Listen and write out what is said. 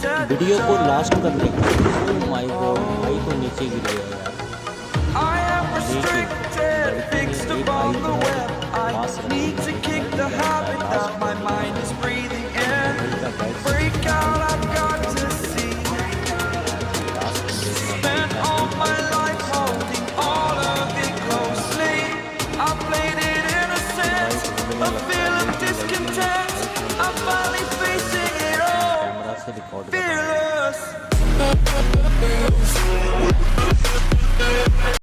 Video को last करने के लिए ओ माय गॉड भाई तो नीचे गिर गया यार। I am restricted, fixed upon the web. I need to kick the habit that my mind is breathing in. Break out, I've got to see. Spent all my life holding all of it closely. I played it innocent, a feel of discontent. I'm finally facing it all, camera से record fearless.